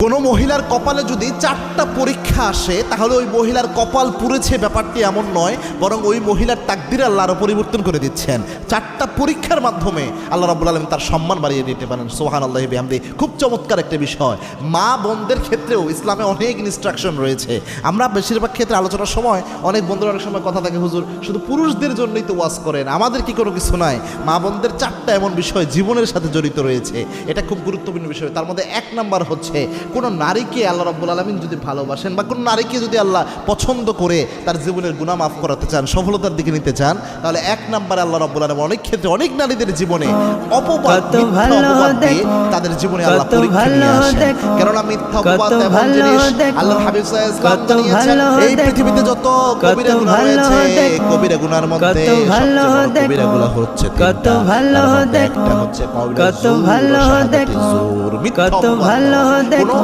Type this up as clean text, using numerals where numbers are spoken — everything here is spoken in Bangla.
কোনো মহিলার কপালে যদি 4টা পরীক্ষা আসে তাহলে ওই মহিলার কপাল পুড়েছে ব্যাপারটি এমন নয়, বরং ওই মহিলার তাকদির আল্লাহ আরও পরিবর্তন করে দিচ্ছেন। 4টা পরীক্ষার মাধ্যমে আল্লাহ রাব্বুল আলামিন তার সম্মান বাড়িয়ে দিতে পারেন। সুবহানাল্লাহি বিহামদি। খুব চমৎকার একটা বিষয়। মা বোনদের ক্ষেত্রেও ইসলামে অনেক ইনস্ট্রাকশন রয়েছে। আমরা বেশিরভাগ ক্ষেত্রে আলোচনার সময় অনেক বন্ধুরা অনেক সময় কথা থাকে, হুজুর শুধু পুরুষদের জন্যই তো ওয়াজ করেন, আমাদের কি কোনো কিছু নাই? মা বোনদের 4টা এমন বিষয় জীবনের সাথে জড়িত রয়েছে, এটা খুব গুরুত্বপূর্ণ বিষয়। তার মধ্যে 1 নাম্বার হচ্ছে, কোনো নারীকে আল্লাহ রাব্বুল আলামিন যদি ভালোবাসেন বা কোনো নারীকে যদি আল্লাহ পছন্দ করে তার জীবনের গুনাহ মাফ করাতে চান, সফলতার দিকে নিতে চান, তাহলে 1 নম্বরে আল্লাহ রাব্বুল আলামিন অনেক ক্ষেত্রে অনেক নারীদের জীবনে অপবাদ দিয়ে তাদের জীবনে আল্লাহ পরীক্ষা নিয়ে আসেন। কেননা মিথ্যা অপবাদ এমন জিনিস, আল্লাহর হাবিব সাল্লাল্লাহু আলাইহি ওয়াসাল্লাম জানিয়েছেন, এই পৃথিবীতে যত কবিরা গুনাহ রয়েছে, কবিরা গুনার মধ্যে সবচেয়ে বড় কবিরা গুনাহ হচ্ছে 3টা। একটা হচ্ছে কওলুজ জুর, মিথ্যা অপবাদ। কোনো